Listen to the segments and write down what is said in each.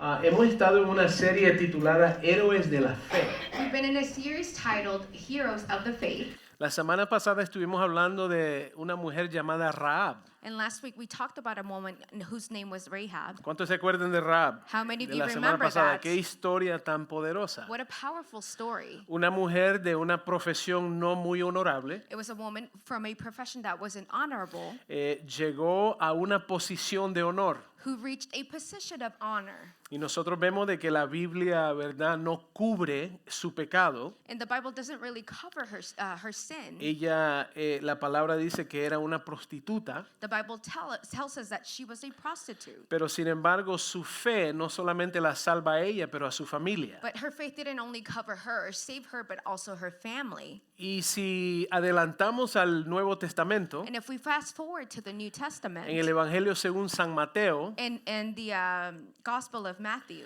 Hemos estado en una serie titulada Héroes de la Fe. We've been in a series titled Heroes of the Faith. La semana pasada estuvimos hablando de una mujer llamada Rahab. And last week we talked about a woman whose name was Rahab. ¿Cuántos se acuerdan de Rahab? How many of De you la semana remember pasada. that? Qué historia tan poderosa. What a powerful story. Una mujer de una profesión no muy honorable It was a woman from a profession that wasn't honorable llegó a una posición de honor. who reached a position of honor. Y nosotros vemos de que la Biblia, ¿verdad?, no cubre su pecado. And the Bible doesn't really cover her sin. Ella, la palabra dice que era una prostituta. The Bible tells us that she was a prostitute. Pero sin embargo, su fe no solamente la salva a ella, pero a su familia. But her faith didn't only cover her or save her, but also her family. Y si adelantamos al Nuevo Testamento, And if we fast forward to the New Testament, en el Evangelio según San Mateo, in the Gospel of Matthew,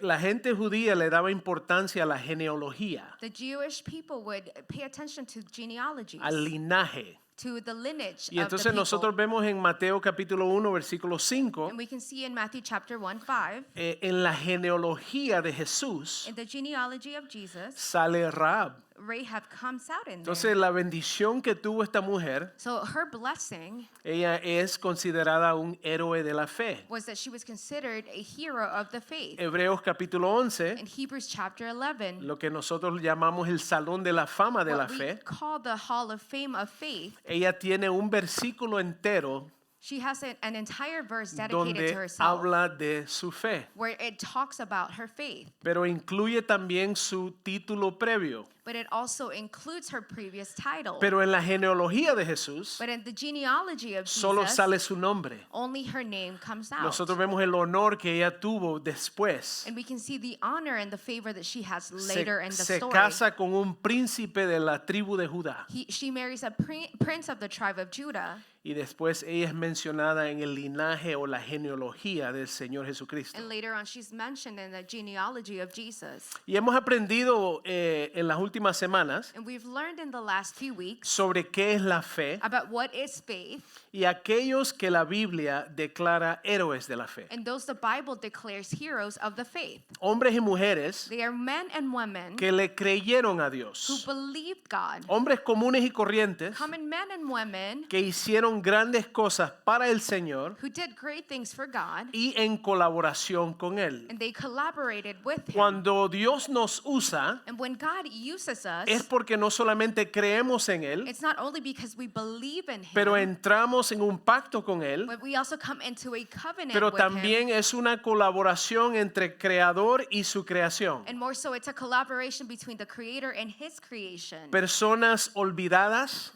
la gente judía le daba importancia a la genealogía, the Jewish people would pay attention to genealogies, al linaje. to the lineage Y of the entonces people. nosotros vemos en Mateo capítulo 1, versículo 5, And we can see in Matthew chapter 1:5, en la genealogía de Jesús in the genealogy of Jesus, sale Rahab. Rahab comes out in Entonces there. la bendición que tuvo esta mujer, So her blessing ella es considerada un héroe de la fe. was that she was considered a hero of the faith. Hebreos capítulo 11, In Hebrews chapter 11, lo que nosotros llamamos el salón de la fama de la what we fe, call the Hall of Fame of Faith, ella tiene un versículo entero she has an entire verse dedicated to donde herself, habla de su fe, where it talks about her faith. pero incluye también su título previo. But it also includes her previous title. Pero en la genealogía de Jesús But in the genealogy of solo Jesus, sale su nombre. only her name comes out. Nosotros vemos el honor que ella tuvo después. And we can see the honor and the favor that she has later in the Se story. casa con un príncipe de la tribu de Judá. She marries a prince of the tribe of Judah. Y después ella es mencionada en el linaje o la genealogía del Señor Jesucristo. And later on, she's mentioned in the genealogy of Jesus. Y hemos aprendido en las últimas semanas And we've learned in the last few weeks sobre qué es la fe about what is faith y aquellos que la Biblia declara héroes de la fe. and those the Bible declares heroes of the faith. Hombres y mujeres They are men and women que le creyeron a who Dios. believed God. Hombres comunes y corrientes Common men and women que hicieron grandes cosas para el Señor who did great things for God, y en colaboración con Él. and they collaborated with Him. Cuando Dios nos usa, And when God uses us, es porque no solamente creemos en Él, it's not only because we believe in Him, pero entramos en un pacto con Él, but we also come into a covenant pero with también Him. es una colaboración entre Creador y su creación. And more so, it's a collaboration between the Creator and His creation. Personas olvidadas.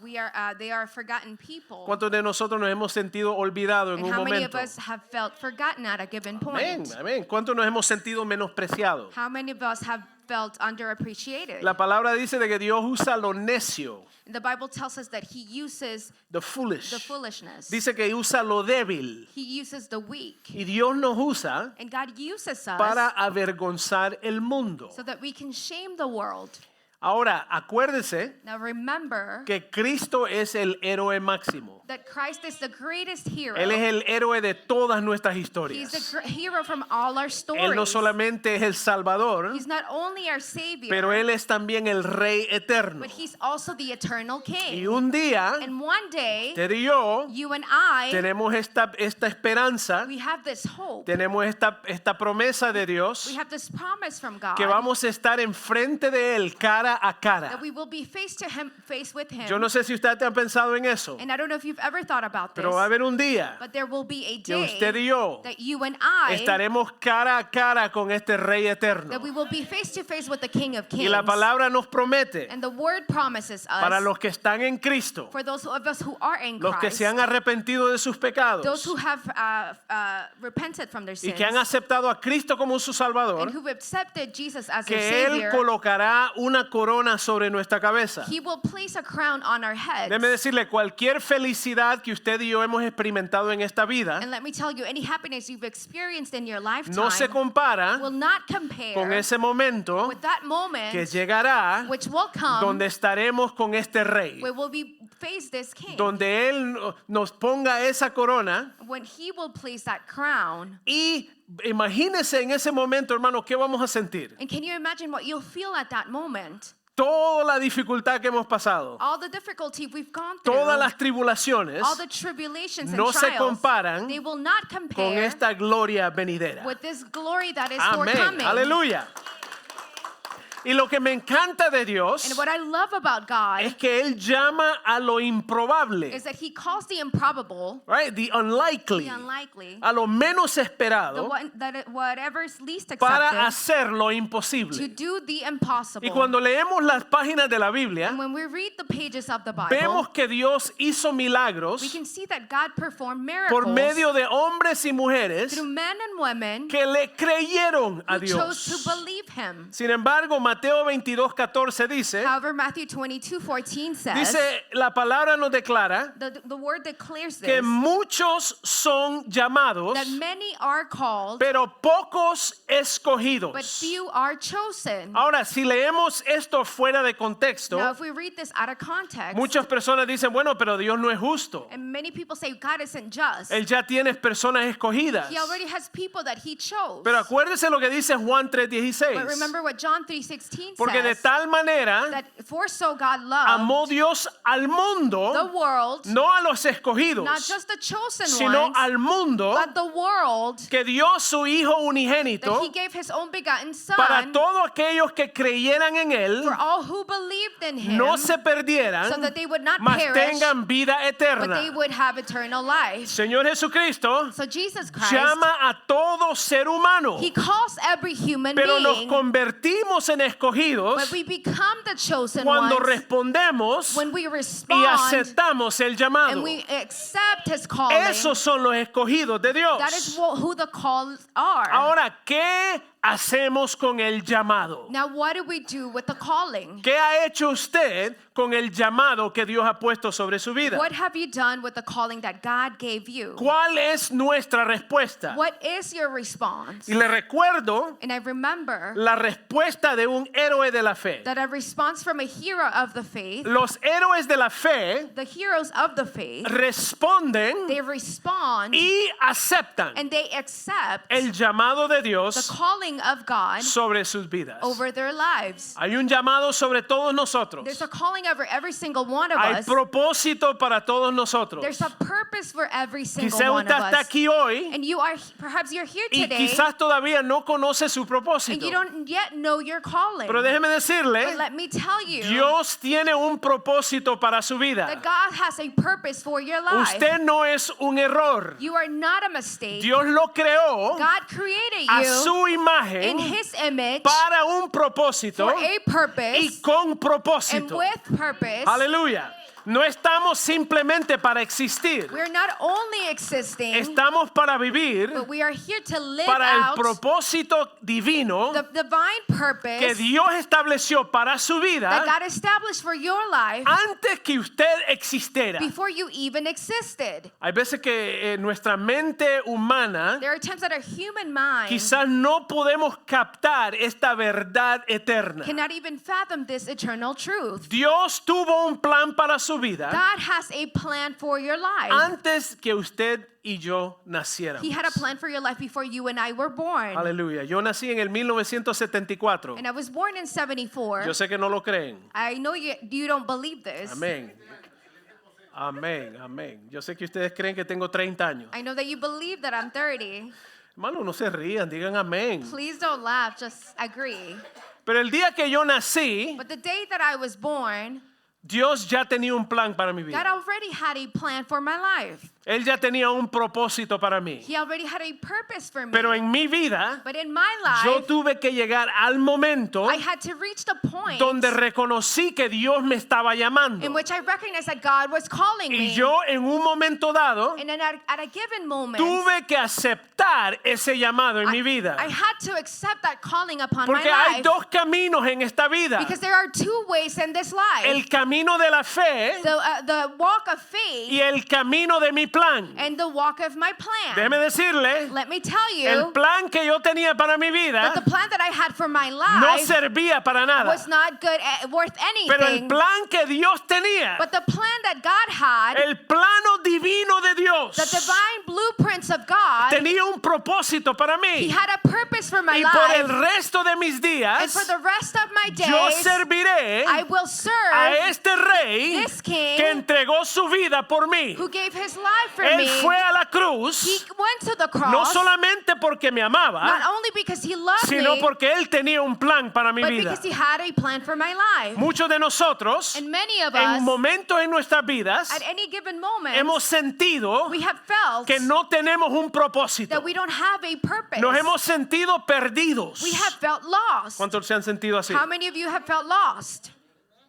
They are forgotten people. ¿Cuántos de nosotros nos hemos sentido olvidados en And un how many of momento? us have felt forgotten at a given Amén, point? amén. ¿Cuántos nos hemos sentido menospreciados? How many of us have felt underappreciated? La palabra dice de que Dios usa lo necio, The Bible tells us that He uses the foolish. the foolishness. Dice que usa lo débil. He uses the weak. Y Dios nos usa And God uses us para avergonzar el mundo. so that we can shame the world. Ahora, acuérdese Now remember que Cristo es el héroe máximo. that Christ is the greatest hero. Él es el héroe de todas nuestras He's historias. the hero from all our Él no stories. solamente es el Salvador, He's not only our Savior, pero Él es también el Rey eterno. but He's also the eternal Y King. un día, And one day, usted y yo you and I, tenemos esta esperanza, we have this hope. tenemos esta promesa de Dios, We have this promise from God que vamos a estar enfrente de Él cara a cara. that we will be face with Him. Yo no sé si ustedes han pensado en eso, And I don't know if you've ever thought about this, pero va a haber un día but there will be a que usted day y yo that you and I, estaremos cara a cara con este Rey eterno. that we will be face to face with the King of Y Kings. la palabra nos promete, And the Word promises us, para los que están en Cristo, for those of us who are in los que Christ, se han arrepentido de sus those pecados who have repented from their y sins, que han aceptado a Cristo como su and Salvador, who've accepted Jesus as their que Él Savior, colocará una corona sobre nuestra cabeza. He will place a crown on our heads. Déjeme decirle, cualquier felicidad que usted y yo hemos experimentado en esta vida And let me tell you, any happiness you've experienced in your lifetime no se compara will not compare con ese momento with that moment que llegará which will come donde estaremos con este Rey. where we'll be face this king, donde Él nos ponga esa corona. when he will place that crown. Y imagínese en ese momento, hermano, ¿qué vamos a sentir? And can you imagine what you'll feel at that moment? Toda la dificultad que hemos pasado, All the difficulty we've gone through, todas las tribulaciones all the tribulations and no se trials, comparan they will not con compare esta gloria venidera. with this glory that is Amén, forthcoming. aleluya. Y lo que me encanta de Dios And what I love about God es que Él llama a lo improbable, is that he calls the improbable, right? The unlikely, the unlikely, a lo menos esperado, whatever is least para accepted, hacer lo to imposible. do the impossible. Y cuando leemos las páginas de la Biblia, And when we read the pages of the Bible, vemos que Dios hizo we milagros can see that God performed por miracles medio de hombres y mujeres through men and women que le creyeron a who chose Dios. to believe him. Sin embargo, Mateo 22:14 dice, However, Matthew 22:14 says, dice, la palabra nos declara the word declares que this, muchos son llamados, that many are called, pero pocos but escogidos. few are chosen. Ahora, si leemos esto fuera de contexto, Now, if we read this out of context, muchas personas dicen, bueno, pero Dios no es justo. and many people say God isn't just. Él ya tiene personas escogidas. He already has people that he chose. Pero acuérdese lo que dice Juan But 3:16. remember what John 3:16 Porque de says, tal manera that for so God loved amó Dios al the mundo, world, no a los escogidos, not just the chosen sino ones, al mundo, but the world, que dio su Hijo that unigénito he gave his own begotten para son todos aquellos que creyeran en Él, for all who believed in him, no se perdieran, so that they would not mas perish, tengan vida but they eterna. would have eternal life. Señor Jesucristo So Jesus Christ, llama a todo ser humano, he calls every human pero nos being, convertimos en escogidos but we become the chosen cuando ones respondemos when we y respond aceptamos el and llamado. we accept his calling. Esos son los escogidos de Dios. That is who the calls are. Ahora, ¿qué hacemos con el llamado? Now, what do we do with the calling? ¿Qué ha hecho usted con el llamado que Dios ha puesto sobre su vida? What have you done with the calling that God gave you? ¿Cuál es nuestra respuesta? What is your response? Y le recuerdo And I remember la respuesta de un héroe de la fe. that a response from a hero of the faith, Los héroes de la fe the heroes of the faith, responden they respond y aceptan and they accept el llamado de the Dios calling of God sobre sus vidas. over their lives. Hay un llamado sobre todos nosotros. There's a calling over every single one of Hay us. propósito para todos nosotros. There's a purpose for every single Quizá one usted of está us. aquí hoy And you are, perhaps you're here y today quizás todavía no conoce su and propósito. you don't yet know your calling. Pero déjeme But decirle, let me tell you Dios tiene un propósito para su vida. that God has a purpose for your life. Usted no es un error. You are not a mistake. Dios lo creó God created a you su in imagen his image para un propósito for a purpose y con and propósito. with purpose. Aleluya. No estamos simplemente para existir. We're not only existing, Estamos para vivir but we are here to live para el out propósito divino the divine que purpose Dios estableció para su that vida God established for your life antes que usted existiera. before you even existed. Hay veces que nuestra mente humana There are times that our human mind quizás no podemos captar esta verdad eterna. cannot even fathom this eternal truth. Dios tuvo un plan para su vida God has a plan for your life. antes que usted y yo naciéramos. He had a plan for your life before you and I were born. Aleluya. Yo nací en el 1974. And I was born in 74. Yo sé que no lo creen. I know you don't believe this. Amén. Amén, amén. Yo sé que ustedes creen que tengo 30 años. I know that you believe that I'm 30. Hermano, no se rían, digan amén. Please don't laugh, just agree. Pero el día que yo nací, But the day that I was born, Dios ya tenía un plan para mi God vida. already had a plan for my life. Él ya tenía un propósito para mí. He already had a purpose for me. Pero en mi vida, But in my yo life, tuve que llegar al momento I had to reach the point donde reconocí que Dios me estaba llamando. in which I recognized that God was calling Y me. yo en un momento dado And then at a given moment, tuve que aceptar ese llamado en mi vida. I had to accept that calling upon Porque my hay life. dos caminos en esta vida. Because there are two ways in this life. El camino de la fe The walk of faith y el camino de mi plan. and the walk of my plan. Déjeme decirle, Let me tell el you plan que yo tenía para mi that vida the plan that I had for my no life servía para nada. was not good, worth Pero el anything. plan que Dios tenía, But the plan that God had, el plano divino de Dios, the divine blueprints of God, tenía un propósito para He mí. had a purpose for my Y por el life. resto de mis And días, for the rest of my yo days, serviré I will serve a este rey this king que entregó su vida por mí. who gave his life for Él me. fue a la He cruz went to the cross, no solamente porque me not amaba, only because he loved sino me, porque Él tenía un plan para mi but vida. because he had a plan for my life. Muchos de nosotros, And many of en us, momentos en nuestras vidas, at any given moment, hemos sentido we have felt que no tenemos un propósito. that we don't have a purpose. Nos hemos sentido perdidos. We have felt lost. ¿Cuántos se han sentido así? How many of you have felt lost?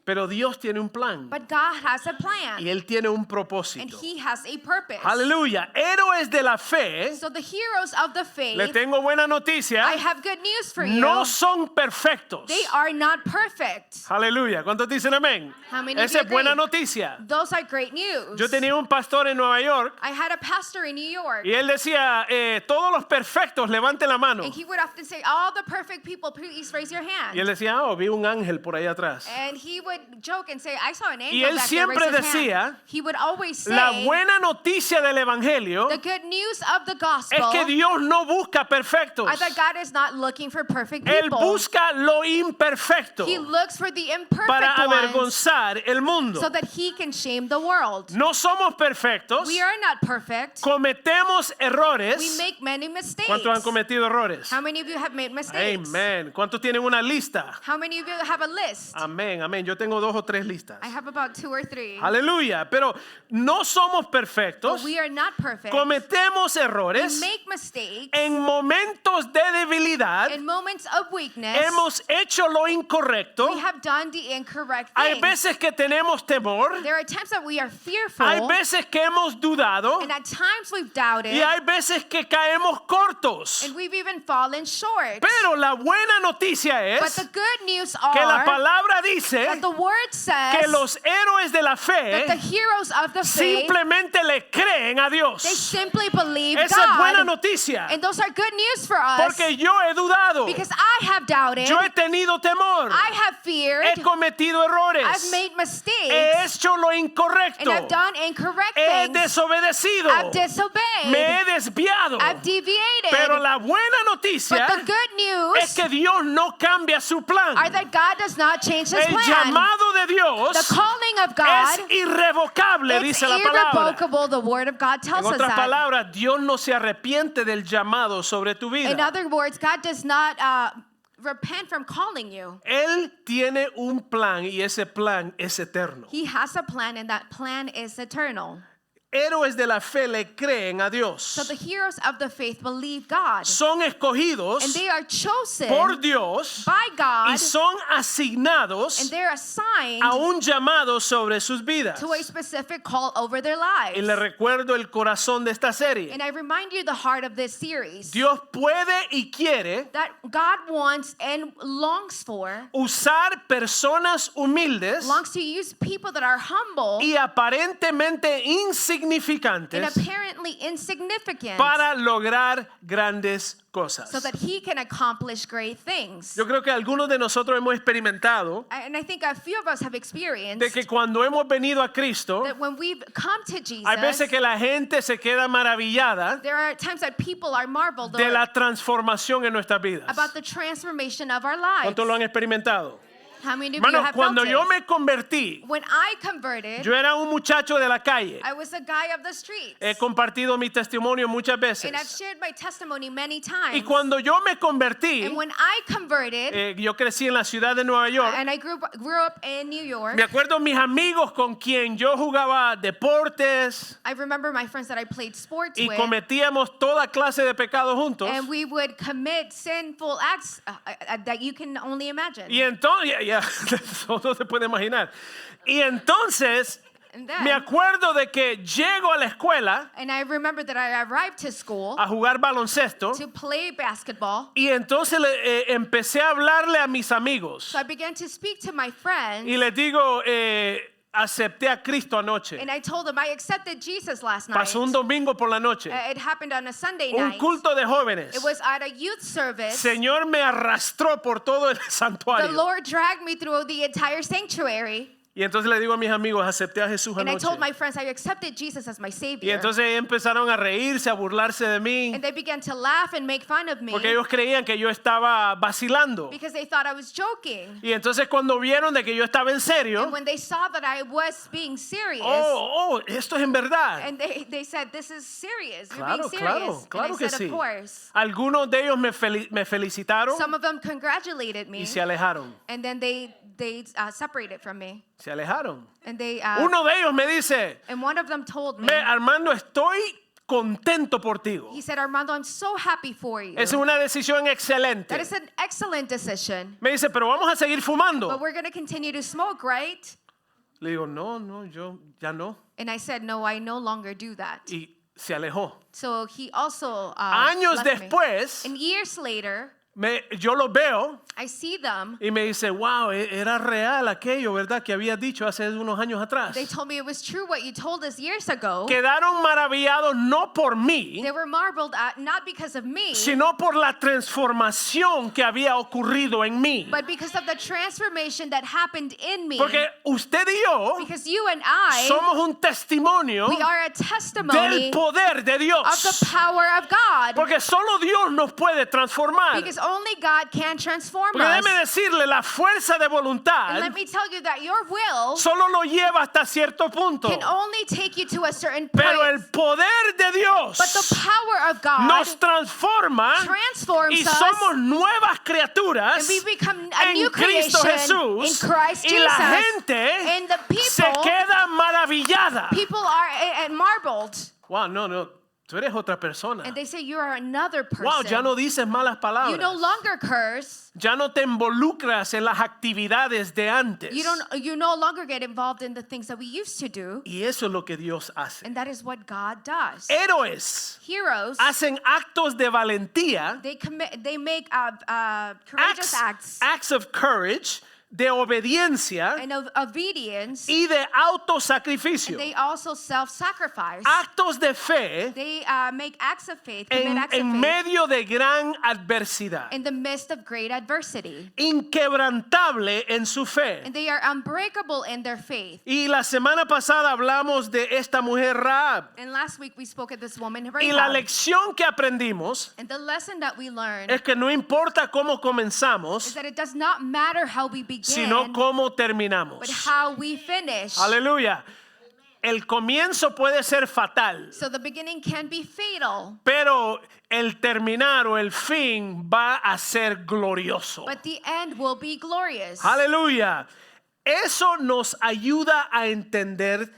Pero Dios tiene un plan But God has a plan, y Él tiene un and propósito. He has a purpose. Aleluya. Héroes de la fe, So the heroes of the le faith, tengo buena noticia, I have good news for you. no son perfectos. They are not perfect. Aleluya. ¿Cuántos dicen amén? How many of Esa you es buena agree? noticia. Those are great news. Yo tenía un pastor en Nueva York I had a pastor in New York, y él decía, todos los perfectos levanten la mano. and he would often say, all the perfect people, please raise your hand. Y él decía, oh, vi un ángel por ahí atrás. And he would joke and say, I saw an Y angel él back there, raise siempre his hand. decía, He would always say, La buena noticia del evangelio the good news of the es gospel que Dios no busca perfectos. are that God is not looking for perfect Él people. busca lo imperfecto He looks for the imperfect para ones avergonzar el mundo. so that he can shame the world. No somos perfectos, We are not perfect. cometemos errores. We make many mistakes. ¿Cuántos han cometido errores? How many of you have made mistakes? Amén. ¿Cuántos tienen una lista? How many of you have a list? Amén, amén. Yo tengo 2 o 3 listas. I have about 2 or 3. Aleluya. Pero no somos perfectos, But we are not perfect. cometemos We errores. make mistakes. En momentos de debilidad In moments of weakness, hemos hecho lo incorrecto. we have done the incorrect Hay things. veces que tenemos temor. There are times that we are fearful, Hay veces que hemos dudado. and at times we've doubted, Y hay veces que caemos cortos. and we've even fallen short. Pero la buena noticia But es the good news que la are palabra dice that the word says que los héroes de la that the fe heroes of the faith, simplemente le creen a they Dios. simply believe Esa es buena God. noticia. And those are good news for us, Porque yo he dudado. because I have doubted, Yo he tenido temor. I have feared, He cometido I've errores. made He mistakes, hecho lo and incorrecto. I've done incorrect He things. desobedecido. I've disobeyed. Me he desviado. I've deviated. Pero la buena noticia But the good news es que Dios no cambia su plan. are that God does not change his El plan. llamado de The Dios calling of God, es irrevocable, it's dice la palabra. irrevocable. The word of God En tells us otras that. palabras, Dios no se arrepiente del llamado sobre tu In vida. other words, God does not repent from calling you. Él tiene un plan y ese plan es eterno. He has a plan, and that plan is eternal. Héroes de la fe le creen a So Dios. the heroes of the faith believe God, Son escogidos and they are chosen por Dios by y God, son asignados and they're assigned a un llamado sobre sus vidas. to a specific call over their Y le lives. recuerdo el corazón de esta serie. And I remind you the heart of this series, Dios puede y quiere that God wants and longs for, usar personas humildes longs to use people that are humble y aparentemente and insignificantes apparently insignificant, para lograr grandes cosas. so that he can accomplish great things. Yo creo que algunos de nosotros hemos experimentado And I think a few of us have experienced de que cuando hemos venido a Cristo, that when we've come to Jesus, hay veces que la gente se queda maravillada there are times that people are marveled de la transformación en nuestras vidas. about the transformation of our lives. ¿Cuántos lo han experimentado? How many of you Hermano, have cuando felt yo it? me convertí, When I converted, yo era un muchacho de la calle. I was a guy of the streets. He compartido mi testimonio muchas veces. And I've shared my testimony many times. Y cuando yo me convertí, And when I converted, yo crecí en la ciudad de Nueva York. and I grew up in New York, Me acuerdo mis amigos con quien yo jugaba deportes I remember my friends that I played sports y with, cometíamos toda clase de pecados juntos. and we would commit sinful acts that you can only imagine. Y entonces, ya, todo se puede imaginar. Y entonces, And then, me acuerdo de que llego a la escuela and I remember that I arrived to school a jugar baloncesto to play basketball. y entonces empecé a hablarle a mis amigos So I began to speak to my friends, y les digo, acepté a Cristo anoche. And I told him I accepted Jesus last night. Pasó un domingo por la noche. It happened on a Sunday Un night. culto de jóvenes. It was at a youth service. Señor me arrastró por todo el The santuario. Lord dragged me through the entire sanctuary. Y entonces le digo a mis amigos, acepté a Jesús And I anoche. told my friends I accepted Jesus as my Y Savior. entonces empezaron a reírse, a burlarse de mí. And they began to laugh and make fun of me Porque ellos creían que yo estaba vacilando. because they thought I was joking. Y entonces cuando vieron de que yo estaba en serio, And when they saw that I was being serious, esto es en verdad. and they said, this is serious. You're Claro, being serious. claro and I que said, sí. of course. Algunos de ellos me felicitaron Some of them congratulated me. y se alejaron. And then they separated from me. Se alejaron. And they Uno de ellos me dice, and one of them told me, Armando, estoy contento por ti. he said, Armando, I'm so happy for you. Es una decisión excelente. That is an excellent decision. Me dice, pero vamos a seguir fumando. But we're going to continue to smoke, right? Le digo, no, yo ya no. And I said, no, I no longer do that. Y se alejó. So he also Años left me. después, And years later, yo lo veo I see them. y me dice, wow, era real aquello, ¿verdad? Que habías dicho hace unos años atrás. They told me it was true what you told us years ago. Quedaron maravillados no por mí, They were marveled at not because of me, sino por la transformación que había ocurrido en mí. but because of the transformation that happened in me. Porque usted y yo Because you and I, somos un testimonio we are a del testimony poder de of Dios. the power of God. Porque solo Dios nos puede transformar. Because only God can transform Porque us. déjeme decirle, la fuerza de And voluntad let me tell you that your will solo lo lleva hasta cierto punto. can only take you to a certain Pero point. el poder de But Dios the power of God nos transforma transforms y us, somos nuevas criaturas and we become a new en Cristo creation Jesús in Christ y la Jesus. gente And the se people, queda maravillada. people are marveled. Wow, no, tú eres otra persona. And they say you are another person. Wow, ya no dices malas palabras. You no longer curse. Ya no te involucras en las actividades de antes. You no longer get involved in the things that we used to do. Y eso es lo que Dios hace. And that is what God does. Héroes Heroes, hacen actos de valentía, they make courageous acts of courage, de obediencia and of obedience. y de autosacrificio. They also self-sacrifice. Actos de fe They make acts of faith, commit en, acts of en faith medio de gran adversidad. in the midst of great adversity. Inquebrantable en su fe. And they are unbreakable in their faith. Y la semana pasada hablamos de esta mujer Rahab. And last week we spoke of this woman, Y la Rahab. lección que aprendimos And the lesson that we learned es que no importa cómo is comenzamos, that it does not matter how we begin, sino cómo terminamos. but how we finish. Aleluya. El comienzo puede ser fatal, So the beginning can be fatal, pero el terminar o el fin va a ser glorioso. but the end will be glorious. Aleluya. Eso nos ayuda a entender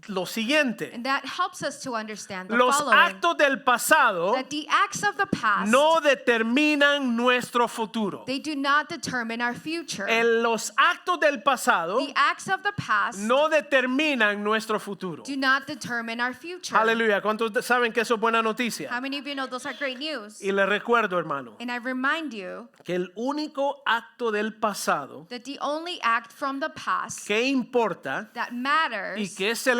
lo siguiente. And that helps us to understand the Los following. actos del pasado That the acts of the past, no determinan nuestro futuro. they do not determine our future. Los actos del pasado The acts of the past no determinan nuestro futuro. do not determine our future. Aleluya. ¿Cuántos saben que eso es buena noticia? How many of you know those are great news? Y le recuerdo, hermano, And I remind you que el único acto del pasado that the only act from the past que importa that y matters que celebramos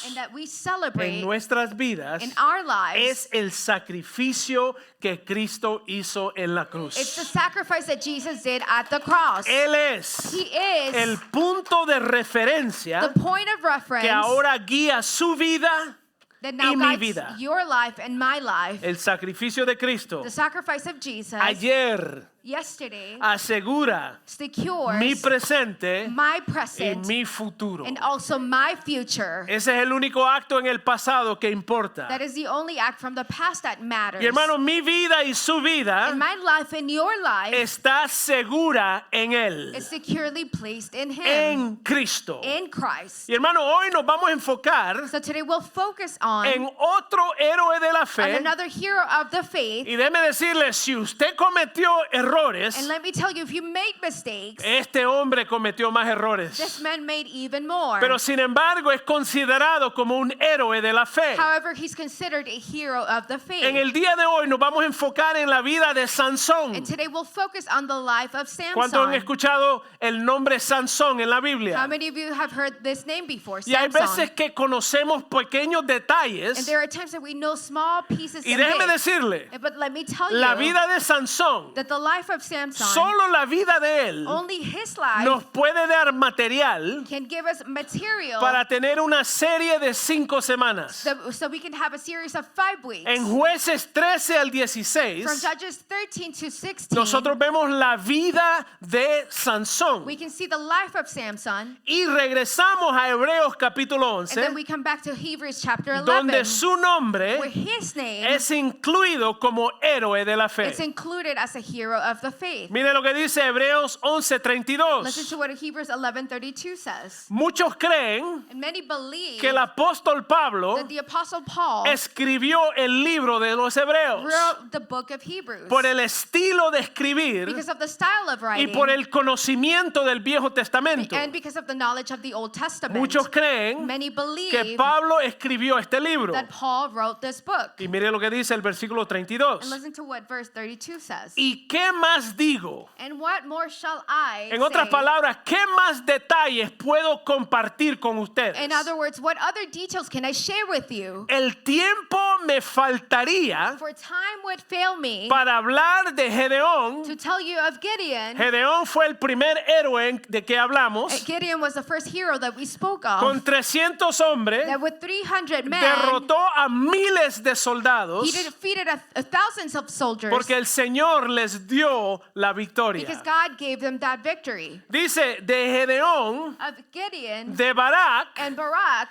and that we en celebrate nuestras vidas in our lives, es el sacrificio que Cristo hizo en la cruz. it's the sacrifice that Jesus did at the cross. Él es He is el punto de referencia the point of reference que ahora guía su vida that now y mi guides vida. your life and my life. El sacrificio de Cristo The sacrifice of Jesus ayer yesterday asegura secures mi presente my y present mi futuro. and also my future. Ese es el único acto en el pasado que importa. That is the only act from the past that matters. Y hermano, mi vida y su vida And my life and your life está segura en Él, is securely placed in Him, en Cristo. in Christ. Y hermano, hoy nos vamos a enfocar So today we'll focus on on en otro héroe de la on fe. another hero of the faith. Y déjeme decirle, si usted cometió errores, And let me tell you, if you made mistakes, este hombre cometió más this errores. man made even more. Pero sin embargo es considerado como un héroe de la fe. However, he's considered a hero of the faith. En el día de hoy nos vamos a enfocar en la vida de Sansón. And today we'll focus on the life of ¿Cuántos han Samson. escuchado el nombre Sansón en la How Biblia? many of you have heard this name before? Y hay Samson. veces que conocemos pequeños And detalles. there are times that we know small pieces Y and déjeme bits. decirle, But let me tell la you vida de Sansón, that the life of Samson, solo la vida de él, only his life nos puede dar material can give us material para tener una serie de 5 semanas. so we can have a series of 5 weeks. En Jueces 13 al From 16, Judges 13 to 16, nosotros vemos la vida de Sansón. we can see the life of Samson. Y regresamos a Hebreos capítulo And then 11, we come back to Hebrews chapter 11, donde su nombre where his name es incluido como héroe de la fe. is included as a hero of the faith. Mire lo que dice Hebreos Listen 11:32. to what Hebrews 11:32 says. Muchos creen And many believe que el apóstol Pablo that the Apostle Paul escribió el libro de los Hebreos wrote the book of Hebrews por el estilo de escribir because of the style of y writing por el conocimiento del Viejo Testamento. and because of the knowledge of the Old Testament. Muchos creen Many que believe Pablo escribió este libro. that Paul wrote this book. Y mire lo que dice el versículo And 32. listen to what verse 32 says. ¿Y qué más digo? And what more shall I En otras say? palabras, ¿qué más detalles puedo compartir con ustedes? In other words, what other details can I share with you? El tiempo me faltaría For time would fail me para hablar de Gedeón. to tell you of Gideon. Gedeón fue el primer héroe de que hablamos, Gideon was the first hero that we spoke of. con 300 hombres, That with 300 men, derrotó a miles de soldados he defeated thousands of soldiers porque el Señor les dio la victoria. because God gave them that victory. Dice de Gedeón, Of Gideon de Barak and Barak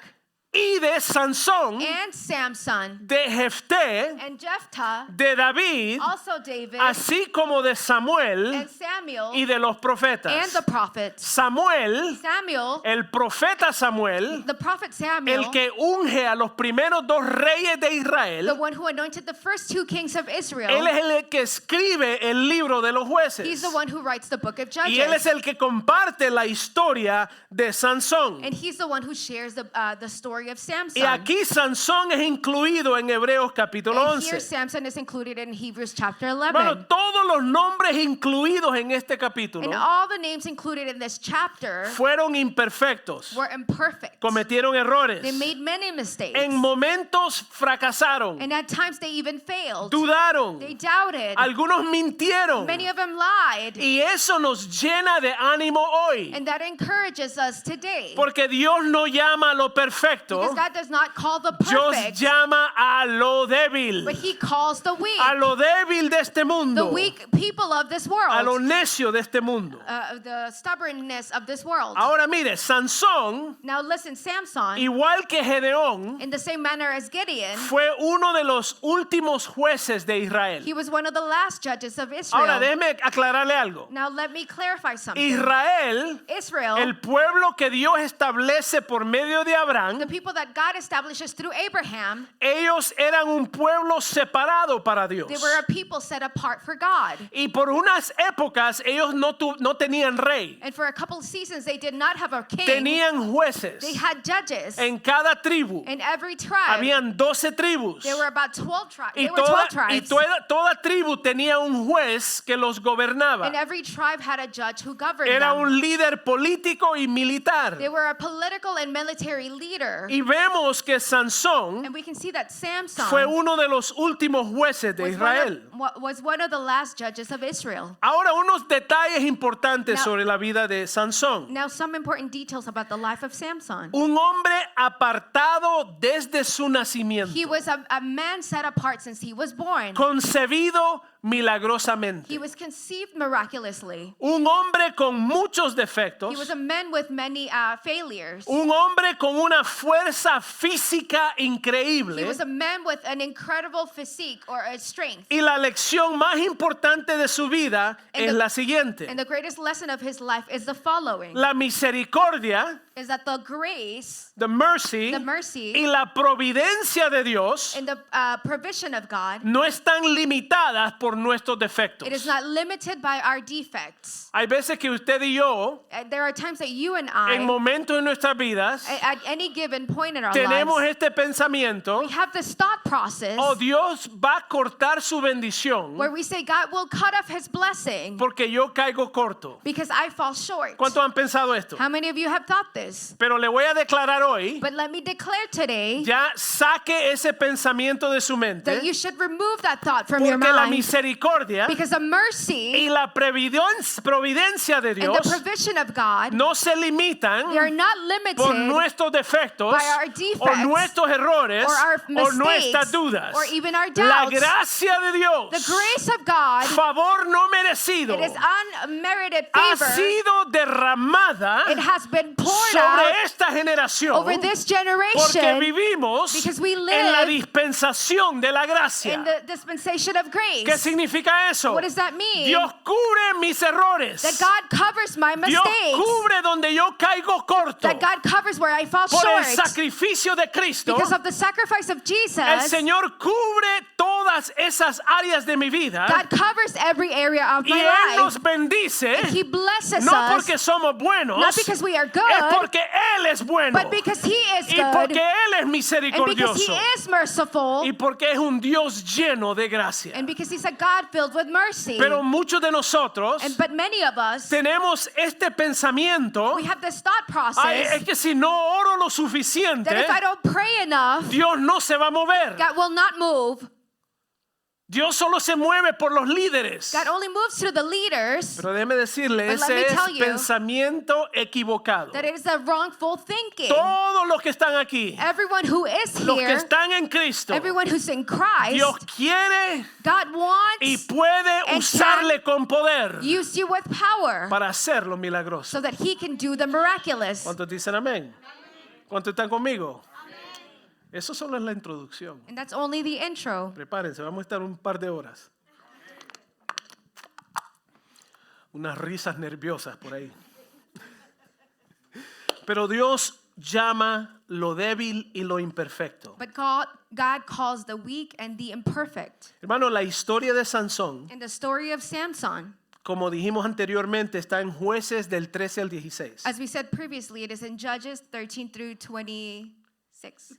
y de Sansón, and Samson de Jefté, and Jephthah, de David, also David así como de Samuel and Samuel y de los and profetas. the prophets. Samuel, Samuel, el profeta Samuel, the prophet Samuel, el que unge a los primeros 2 reyes de the Israel, one who anointed the first 2 kings of Israel. él es el que escribe el libro de los He's jueces. the one who writes the book of Y él es Judges. el que comparte la historia de Sansón. And he's the one who shares the story of Samson. Y aquí Sansón es incluido en Hebreos capítulo And here 11. Samson is included in Hebrews chapter Hermano, 11. todos los nombres incluidos en este capítulo And all the names included in this chapter fueron imperfectos, were imperfect. cometieron errores, They made many mistakes. en momentos fracasaron, And at times they even failed. dudaron, They doubted. algunos mintieron. Many of them lied. Y eso nos llena de ánimo hoy, And that encourages us today. porque Dios no llama a lo perfecto, Because God does not call the Dios perfect, llama a lo débil, but He calls the weak. a lo débil de este The mundo, weak people of this a lo world. necio de este mundo. The stubbornness of this world. Ahora mire, Sansón, Now listen, Samson, igual que Gedeón, in the same manner as Gideon, fue uno de los últimos jueces de Israel. he was one of the last judges of Ahora Israel. déjeme aclararle algo. Now let me clarify something. Israel, Israel, el pueblo que Dios establece por medio de the Abraham, people that God establishes through Abraham, ellos eran un pueblo separado para Dios. they were a people set apart for God. Y por unas épocas ellos no tenían rey, And for a couple of seasons, they did not have a king. tenían jueces. They had judges. En cada tribu In every tribe, habían 12 tribus. there were about 12 tribes. Y There were 12 tribes. toda tribu tenía un juez que los gobernaba. And every tribe had a judge who governed Era them. un líder político y militar. They were a political and military leader. Y vemos que Sansón And we can see that Samson fue uno de los últimos jueces de Israel. was one of the last judges of Israel. Ahora unos detalles importantes Now- sobre la vida de Sansón. Now, some important details about the life of Samson. Un hombre apartado desde su nacimiento, He was a man set apart since he was born, concebido milagrosamente. He was conceived miraculously. Un hombre con muchos He defectos. was a man with many failures. Un hombre con una fuerza física He increíble. was a man with an incredible physique or a strength. Y la lección más importante de su vida And es the- la siguiente. And the greatest lesson of his life is the following. La misericordia, Is that the grace the mercy, The mercy y la providencia de Dios and the provision of God, no están limitadas por nuestros defectos. it is not limited by our defects. Hay veces que usted y yo, There are times that you and en I, momentos de nuestras vidas, at any given point in our tenemos lives, este pensamiento: we have this thought process oh, Dios va a cortar su bendición where we say God will cut off his blessing porque yo caigo corto. because I fall short. ¿Cuántos han pensado esto? How many of you have thought this? Pero le voy a declarar hoy, But let me declare today ya saque ese pensamiento de su that mente, you should remove that thought from your porque la mind misericordia because the mercy y la providencia de and the Dios provision of God, no se limitan they are not por limited nuestros defectos by our o defects nuestros errores or our o nuestras mistakes dudas. or even our La doubts. gracia de Dios, The grace of God, favor no merecido, it is unmerited ha favor. sido derramada It has been poured sobre out esta generación over this porque generation vivimos because we en la live dispensación de la gracia. in the dispensation of ¿Qué grace. significa eso? What does that mean? Dios cubre mis errores. That God covers my Dios mistakes. cubre donde yo caigo corto. That God covers where I fall Por el short. sacrificio de Cristo, Because of the sacrifice of Jesus, el Señor cubre todas esas áreas de mi vida God covers every area of y my Él nos life. bendice, He blesses no us, porque somos buenos, not because we are es good, porque Él es bueno but because He is y good, porque Él es and because He misericordioso is merciful, y porque es un Dios lleno de gracia. and because He's a God filled with mercy. Pero muchos de nosotros But many of us, tenemos este pensamiento: we have this thought "Ay, process es que si no oro lo suficiente, that if I don't pray enough, Dios no se va a mover. God will not move. Dios solo se mueve por los líderes." God only moves through the leaders. Pero déjeme decirle, But let ese me es tell you pensamiento equivocado. That it is a wrongful thinking. Todos los que están aquí, Everyone who is los que here, están en Cristo, everyone who's in Christ, Dios quiere God y wants puede and usarle con poder use you with power para hacerlo milagroso. so that He can do the miraculous. ¿Cuántos dicen amén? ¿Cuántos están conmigo? Eso solo es la introducción. And that's only the intro. Prepárense, vamos a estar un par de horas. Unas risas nerviosas por ahí. Pero Dios llama lo débil y lo imperfecto. But God calls the weak and the imperfect. Hermano, la historia de Sansón, And the story of Samson, como dijimos anteriormente, está en Jueces del 13 al 16. as we said previously, it is in Judges 13 through 26.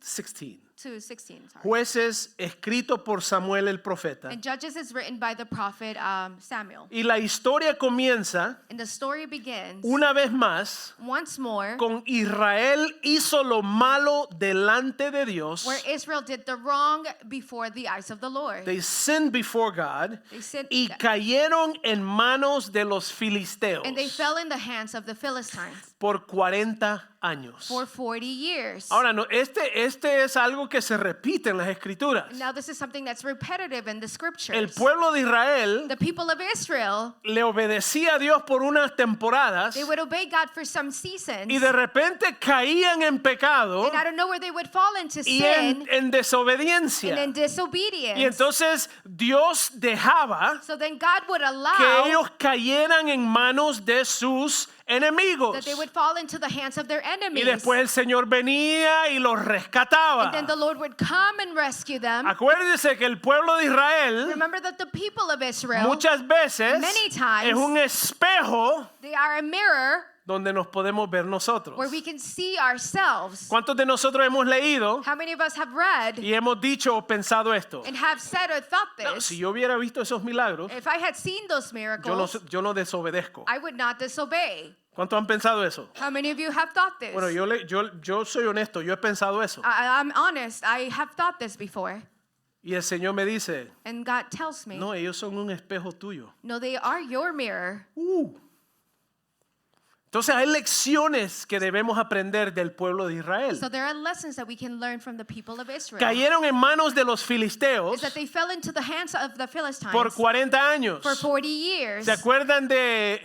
16. To 16, sorry. Jueces escrito por Samuel el profeta. And Judges is written by the prophet Samuel. Y la historia comienza And the story begins una vez más once more con Israel hizo lo malo delante de Dios. where Israel did the wrong before the eyes of the Lord. They sinned before God They sinned- y cayeron en manos de los filisteos And they fell in the hands of the Philistines por 40 años. for 40 years. Ahora, no, este es algo que se repite en las escrituras. Now this is something that's repetitive in the scriptures. El pueblo de Israel The people of Israel, le obedecía a Dios por unas temporadas they would obey God for some seasons. y de repente caían en pecado And out of nowhere they would fall into y sin en desobediencia. and in disobedience. Y entonces Dios dejaba So then God would que allow ellos cayeran en manos de sus enemigos. that they would fall into the hands of their Y enemies. después el Señor venía y los rescataba. And then the Lord would come and rescue them. Acuérdese que el pueblo de Israel Remember that the people of Israel, muchas veces many times, es un espejo they are a mirror donde nos podemos ver nosotros. where we can see ourselves. ¿Cuántos de nosotros hemos leído How many of us have read y hemos dicho o pensado esto? and have said or thought No, this? si yo hubiera visto esos milagros, If I had seen those miracles, yo no desobedezco. I would not disobey. ¿Cuántos han pensado eso? How many of you have thought this? Bueno, yo soy honesto, yo he pensado eso. I'm honest. I have thought this before. Y el Señor me dice, And God tells me, no, ellos son un espejo tuyo. no, they are your mirror. Entonces hay lecciones que debemos aprender del pueblo de Israel. So there are lessons that we can learn from the people of Israel. Cayeron en manos de los filisteos Is that they fell into the hands of the Philistines por 40 años. for 40 years. ¿Se acuerdan de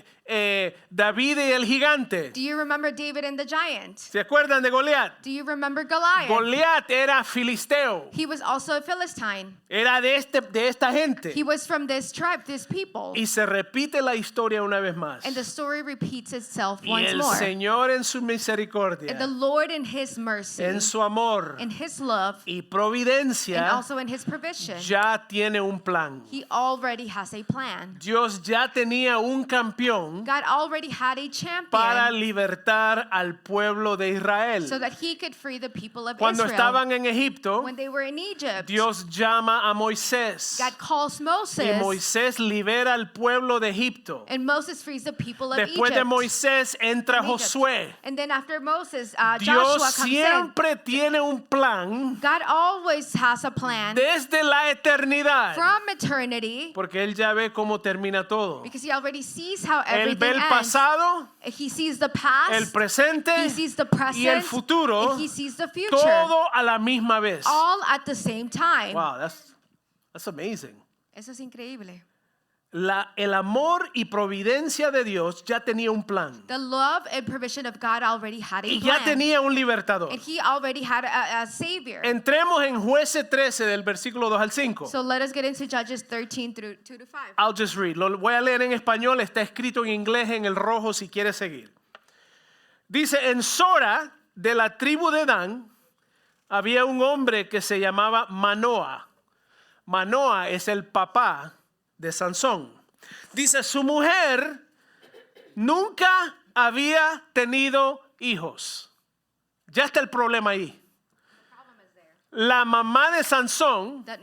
David y el gigante? Do you remember David and the giant? ¿Se acuerdan de Goliat? Do you remember Goliath? Goliat era filisteo. He was also a Philistine. Era de esta gente. He was from this tribe, this people. Y se repite la historia una vez más. And the story repeats itself Y once el more. Señor en su And the misericordia, Lord in His mercy, en su amor in His love, y and providencia, also in His provision, ya tiene un plan. He already has a plan. Dios ya tenía un campeón God already had a para champion libertar al pueblo de Israel. so that He could free the people of Cuando Israel. estaban en Egipto, When they were in Egypt, Dios llama a Moisés God calls y Moses, Moisés libera al pueblo de Egipto. and Moses frees the people of Después de Egypt. Moisés entra Egypt. Josué. And then after Moses, Dios Joshua comes in. siempre tiene un plan God always has a plan desde la eternidad, from eternity porque Él ya ve cómo termina todo. because He already sees how Él everything ve el ends. pasado, He sees the past, el presente He sees the present, y el futuro, and He sees the future, todo a la misma vez. all at the same time. Wow, that's amazing. Eso es increíble. El amor y providencia de Dios ya tenía un plan The love and provision of God already had a y ya plan, tenía un libertador. and He already had a savior. Entremos en Jueces 13 del versículo 2 al 5. So let us get into Judges 13 through 2 to 5. I'll just read. Lo voy a leer en español, está escrito en inglés en el rojo si quieres seguir. Dice, en Sora, de la tribu de Dan, había un hombre que se llamaba Manoa. Manoa es el papá de Sansón. Dice, su mujer nunca había tenido hijos. Ya está el problema ahí. La mamá de Sansón That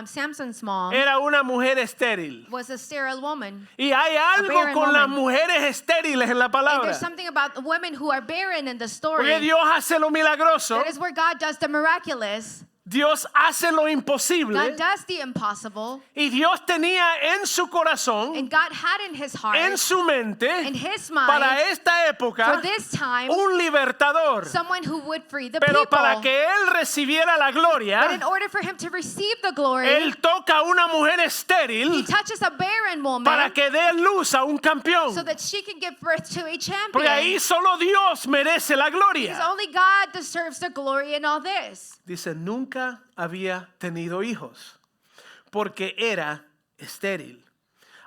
Samson's mom era una mujer estéril. was a sterile woman. Y hay algo barren con las woman. mujeres estériles en la And palabra. there's something about women who are barren in the story. Porque Dios hace lo milagroso, That is where God does the miraculous. Dios hace lo imposible God does the impossible. y Dios tenía en su corazón, And God had in His heart, en su mente, in His mind, para esta época, for this time, un libertador. someone who would free the Pero people. para que él recibiera la But in gloria, order for Him to receive the glory, él toca a una mujer He estéril touches a barren woman para que dé luz a un campeón. so that she can give birth to a champion. Porque ahí solo Dios merece la Because gloria. only God deserves the glory in all this. Dice, nunca había tenido hijos porque era estéril.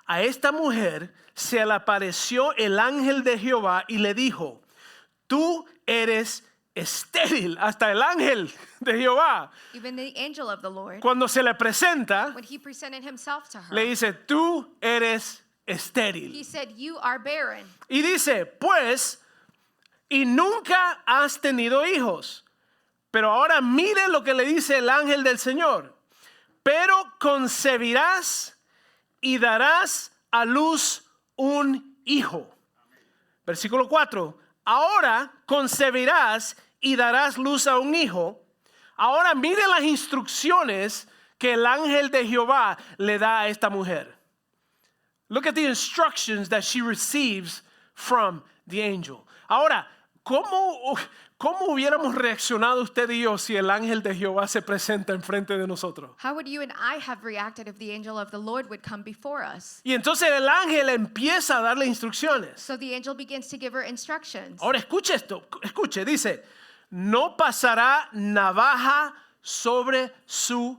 A esta mujer se le apareció el ángel de Jehová y le dijo, tú eres estéril. Hasta el ángel de Jehová, Even the angel of the Lord, cuando se le presenta, when He presented Himself to her, le dice, tú eres He estéril. said, you are barren. Y dice, pues, y nunca has tenido hijos. Pero ahora mire lo que le dice el ángel del Señor. Pero concebirás y darás a luz un hijo. Versículo 4. Ahora concebirás y darás luz a un hijo. Ahora mire las instrucciones que el ángel de Jehová le da a esta mujer. Look at the instructions that she receives from the angel. Ahora, ¿cómo hubiéramos reaccionado usted y yo si el ángel de Jehová se presenta enfrente de nosotros? How would you and I have reacted if the angel of the Lord would come before us? Y entonces el ángel empieza a darle instrucciones. So the angel begins to give her instructions. Ahora escuche esto, escuche, dice, no pasará navaja sobre su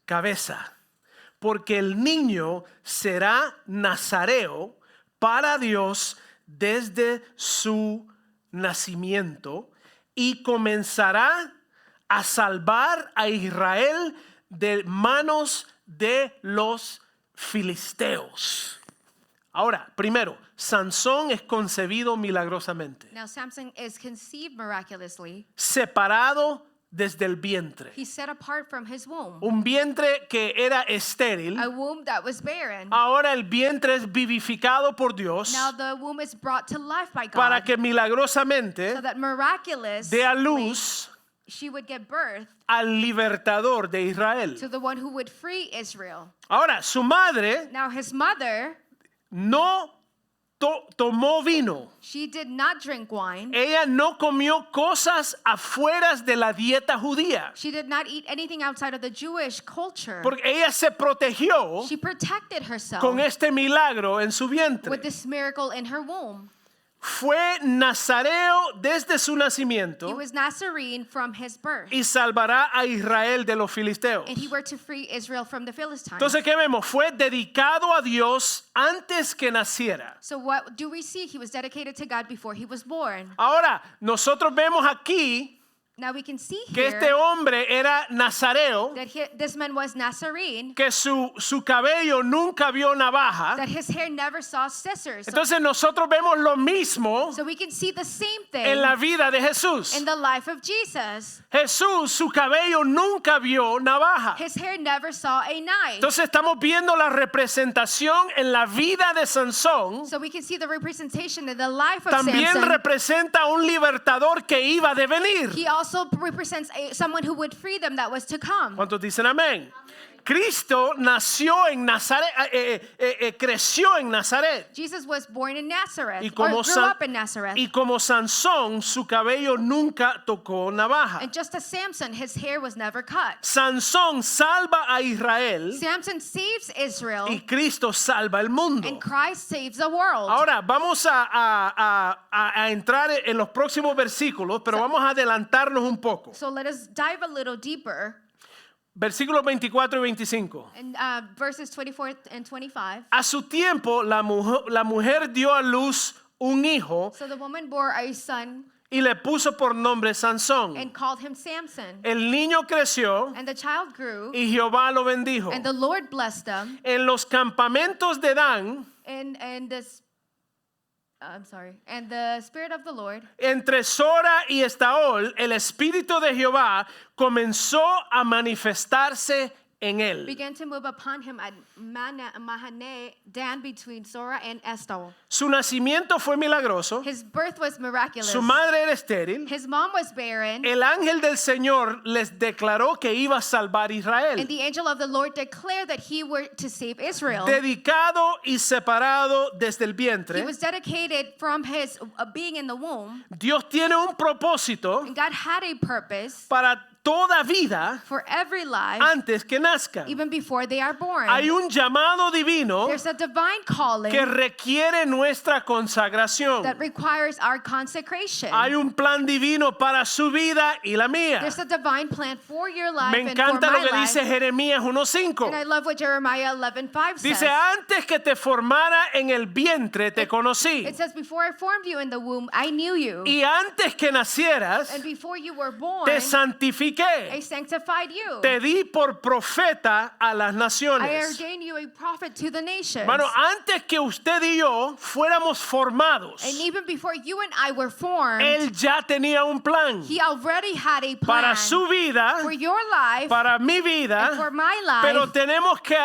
cabeza, porque el niño será nazareo para Dios desde su nacimiento y comenzará a salvar a Israel de manos de los filisteos. Ahora, primero, Sansón es concebido milagrosamente, Now Samson is conceived miraculously. separado desde el vientre. He's set apart from his womb. Un vientre que era estéril, A womb that was barren. ahora el vientre es vivificado por Dios Now the womb is brought to life by para God. que milagrosamente So that miraculously dé a luz she would give birth al libertador de Israel. to the one who would free Israel. Ahora, su madre Now his mother no tomó vino. She did not drink wine. Ella no comió cosas afuera de la dieta judía. She did not eat anything outside of the Jewish culture. Porque ella se protegió She protected herself con este milagro en su vientre. with this miracle in her womb. Fue nazareo desde su He nacimiento was Nazarene from his birth, y salvará a Israel de los filisteos. and he were to free Israel from the Philistines. Entonces, ¿qué vemos? Fue dedicado a Dios antes que naciera. So what do we see? He was dedicated to God before he was born. Ahora, nosotros vemos aquí Now we can see que here este hombre era nazareo, that this man was Nazarene, que su cabello nunca vio navaja. that his hair never saw scissors. Entonces nosotros vemos lo mismo So we can see the same thing en la vida de Jesús. in the life of Jesus. Jesús, su cabello nunca vio navaja. His hair never saw a knife. Entonces estamos viendo la representación en la vida de Sansón. So we can see the representation in the life of También Samson. representa a un libertador que iba a devenir. He also represents someone who would free them that was to come. ¿Cuántos dicen amén? Cristo nació en Nazaret, creció en Nazaret. Jesus was born in Nazareth, Y or como, grew up in Nazareth. y como Sansón, su cabello nunca tocó navaja. And just as Samson, his hair was never cut. Sansón salva a Israel Samson saves Israel, y Cristo salva el mundo. and Christ saves the world. Ahora vamos a entrar en los próximos versículos, pero vamos a adelantarnos un poco. So let us dive a little deeper Versículos 24 y 25. in verses 24 and 25. A su tiempo la mujer dio a luz un hijo So the woman bore a son y le puso por nombre Sansón. and called him Samson. El niño creció And the child grew, y Jehová lo bendijo. and the Lord blessed them. En los campamentos de Dan, And the Spirit of the Lord entre Sora y Estaol, el Espíritu de Jehová comenzó a manifestarse en él. began to move upon him at Mahane Dan between Sora and Eshtaol. Su nacimiento fue milagroso. His birth was miraculous. Su madre era estéril. His mom was barren. El ángel del Señor les declaró que iba a salvar a Israel. And the angel of the Lord declared that he were to save Israel. Dedicado y separado desde el He vientre, was dedicated from his being in the womb. Dios tiene un propósito And God had a purpose para toda vida for every life, antes que nazca. even before they are born. Hay un llamado divino There's a divine calling que requiere nuestra consagración. that requires our consecration. Hay un plan divino para su vida y la mía. There's a divine plan for your life Me and for encanta lo my que life. dice Jeremías And I 1:5. love what Jeremiah 11:5 says. Dice, antes que te formara en el vientre te conocí. It says, before I formed you in the womb, I knew you. Y antes que nacieras, And before you were born, te I santifiqué. sanctified you. Te di por profeta a las I naciones. ordained you a prophet to the nations. Bueno, antes que usted y yo fuéramos formados, And even before you and I were formed, Él ya tenía un plan he already had a plan para su vida, for your life para mi and for vida, my life. pero tenemos que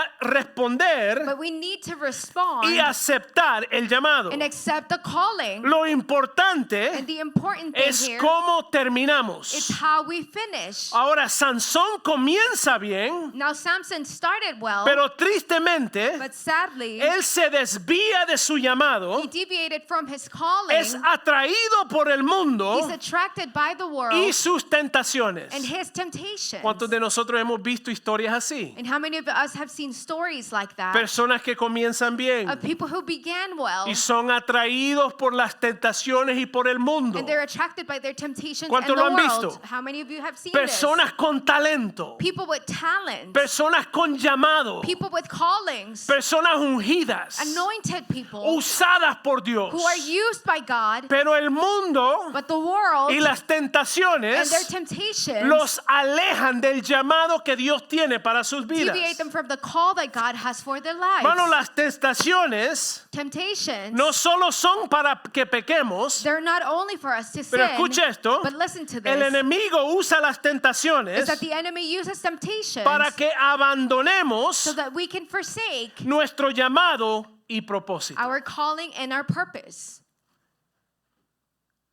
responder But we need to respond y aceptar el llamado. and accept the calling. Lo importante And the important thing es here cómo is terminamos. how we finish. Ahora, Sansón comienza bien, Now Samson started well, pero tristemente, but sadly, él se desvía de su llamado, he deviated from his calling. es atraído por el mundo He's attracted by the world y sus tentaciones. and his temptations. ¿Cuántos de nosotros hemos visto historias así? And how many of us have seen stories like that Personas que comienzan bien of people who began well y son atraídos por las tentaciones y por el mundo. and they're attracted by their temptations and ¿Cuántos the lo han world? visto? How many of you have seen Personas con talento, this? People with talent, personas con llamado, people with callings, personas ungidas, anointed people usadas por Dios. who are used by God, Pero el mundo but the world y las and their tentaciones temptations los alejan del llamado que Dios tiene para sus vidas. deviate them from the call that God has for their lives. Bueno, las tentaciones Temptations, no solo son para que pequemos, they're not only for us to pero sin, escuche esto, but listen to el this, enemigo usa las is tentaciones that the enemy uses temptations para que abandonemos so that we can forsake nuestro llamado y propósito. our calling and our purpose.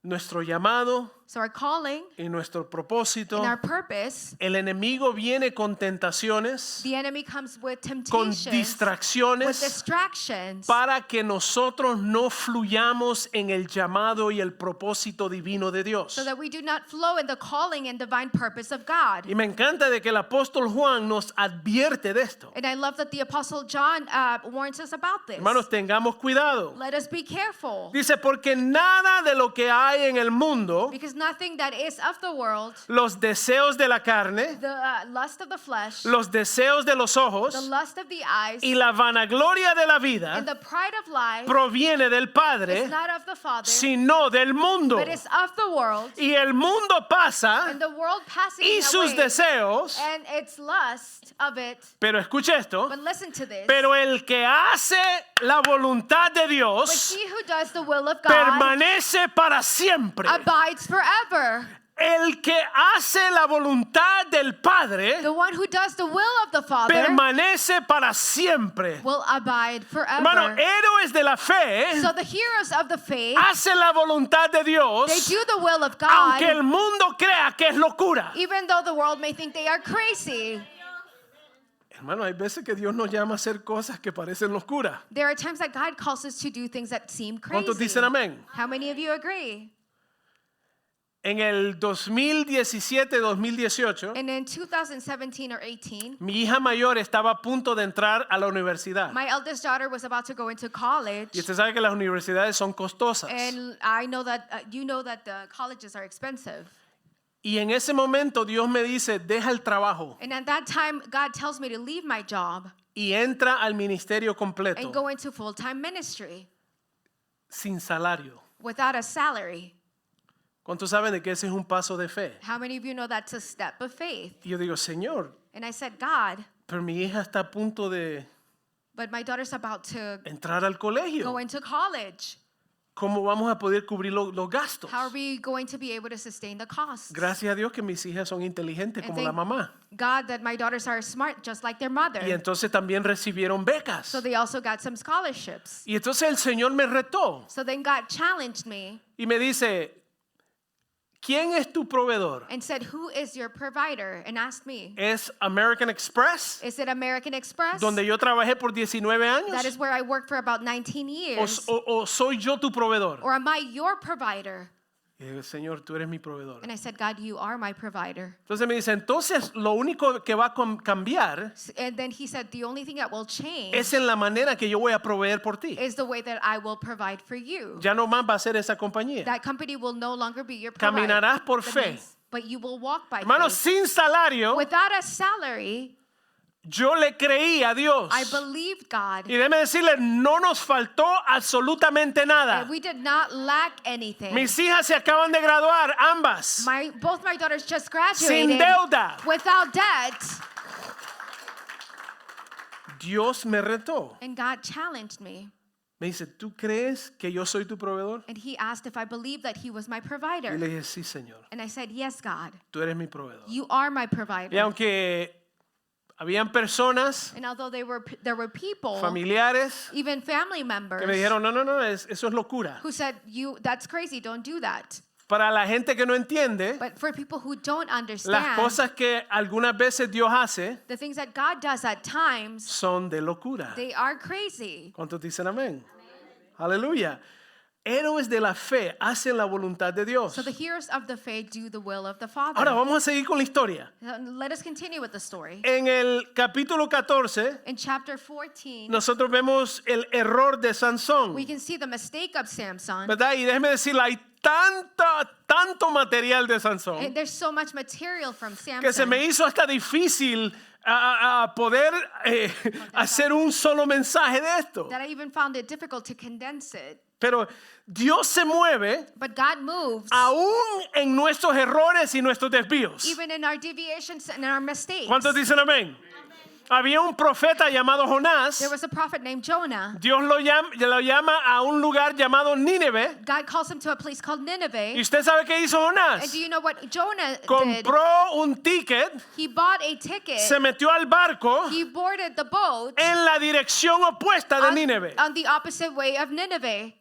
Nuestro llamado So our calling y nuestro propósito, and our purpose, el enemigo viene con tentaciones, the enemy comes with con temptations, with distracciones, distractions, para que nosotros no fluyamos en el llamado y el propósito divino de Dios. so that we do not flow in the calling and divine purpose of God. Y me encanta de que el apóstol Juan nos advierte de esto. And I love that the Apostle John warns us about this. Hermanos, tengamos cuidado. Let us be careful. Dice, porque nada de lo que hay en el mundo, Because nothing that is of the world, los deseos de la carne, the lust of the flesh, los deseos de los the ojos lust of the eyes, y la vanagloria de la and vida the pride of life proviene del Padre, is not of the Father, sino del mundo. but is of the world. Y el mundo pasa And the world passing y sus away, deseos, and its lust of it. pero escuche esto, But listen to this. pero el que hace la voluntad de But Dios he who does the will of God permanece para siempre. abides forever. El que hace la voluntad del Padre The one who does the will of the Father permanece para siempre. will abide Hermano, forever. héroes de la fe So the heroes of the faith, hacen la voluntad de they Dios, do the will of aunque God, el mundo crea que es locura. even though the world may think they are crazy. Hermano, hay veces que Dios nos llama a hacer cosas que parecen locura. There are times that God calls us to do things that seem ¿Cuántos crazy. dicen amén? How many of you agree? En el 2017-2018, And in 2017 or 18, mi hija mayor estaba a punto de entrar a la universidad. my eldest daughter was about to go into college. Y usted sabe que las universidades son costosas. And I know that you know that the colleges are expensive. Y en ese momento Dios me dice, deja el trabajo And at that time, God tells me to leave my job y entra al ministerio and completo, go into full-time ministry sin salario. without a salary. ¿Cuántos saben de que ese es un paso de fe? How many of you know that's a step of faith? Y yo digo, Señor, And I said, God, pero mi hija está a punto de but my daughter's about to entrar al colegio. go into college. ¿Cómo vamos a poder cubrir los gastos? How are we going to be able to sustain the costs? Gracias a Dios que mis hijas son inteligentes como la thank mamá. God that my daughters are smart just like their mother. Y entonces también recibieron becas. So they also got some scholarships. Y entonces el Señor me retó So then God challenged me y me dice, ¿quién es tu proveedor? and said, who is your provider? And asked me, ¿Es American Express, is it American Express? donde yo trabajé por 19 That is años? where I worked for about 19 years. ¿O soy yo tu proveedor? Or am I your provider? Y digo, Señor, tú eres mi proveedor. And I said, God, you are my provider. Entonces me dice, entonces lo único que va a cambiar And then he said, the only thing that will change es en la manera que yo voy a proveer por ti. is the way that I will provide for you. Ya no más va a ser esa compañía. That company will no longer be your provider. Caminarás por fe. But you will walk by Hermanos, faith. sin salario, Without a salary, yo le creí a Dios. I believed God. Y déjeme decirle, no nos faltó absolutamente nada. And we did not lack anything. Mis hijas se acaban de graduar, ambas, Both my daughters just graduated sin deuda. without debt. Dios me retó. And God challenged me. Me dice, ¿tú crees que yo soy tu proveedor? And he asked if I believed that he was my Y provider. le dije, sí, Señor, And I said, yes, God, tú eres mi proveedor. you are my Y provider. aunque habían personas, And although there were people, familiares, even family members, que me dijeron, no, eso es locura. who said, that's crazy, don't do that. Para la gente que no entiende, But for people who don't las understand, cosas que algunas veces Dios hace the things that God does at times, son de locura. they are crazy. ¿Cuántos dicen amén? Aleluya. Héroes de la fe hacen la voluntad de Dios. So the heroes of the faith do the will of the Father. Ahora vamos a seguir con la historia. Let us continue with the story. En el capítulo 14, In chapter 14, nosotros vemos el error de Sansón, we can see the mistake of Samson. ¿verdad? Y déjeme decirle, hay tanto material de Sansón And there's so much material from que se Samson me hizo hasta difícil a poder hacer un solo mensaje de esto. that I even found it difficult to condense it. Pero Dios se mueve But God moves aún en nuestros errores y nuestros desvíos. even in our deviations and our mistakes. ¿Cuántos dicen amén? Había un profeta llamado Jonás. There was a prophet named Jonah. Dios lo llama a un lugar llamado Nínive. God calls him to a place called ¿Y Nineveh. usted sabe qué hizo And Jonás? do you know what Jonah did? Compró un ticket, He bought a ticket. se metió al barco He boarded the boat en la dirección opuesta de Nínive. on the opposite way of Nineveh.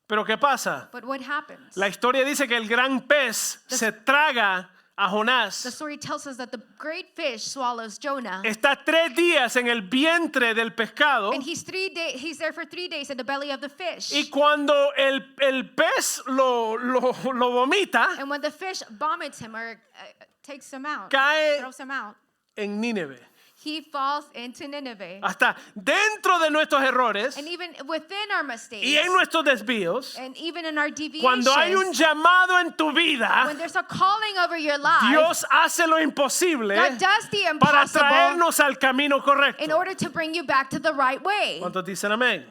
Pero ¿qué pasa? But what happens? La historia dice que el gran pez se traga a The Jonás. story tells us that the great fish swallows Jonah. Está 3 días en el vientre del pescado. And he's there for 3 days in the belly of the fish. Y cuando el pez lo vomita, And when the fish vomits him or takes him out, cae throws him out, en Nínive. he falls into Nineveh. Hasta dentro de nuestros errores And even within our mistakes, y en nuestros desvíos, and even in our deviations, cuando hay un llamado en tu vida, when there's a calling over your life, Dios hace lo imposible God does the para impossible traernos al camino in correcto. order to bring you back to the right way. ¿Cuántos dicen amén?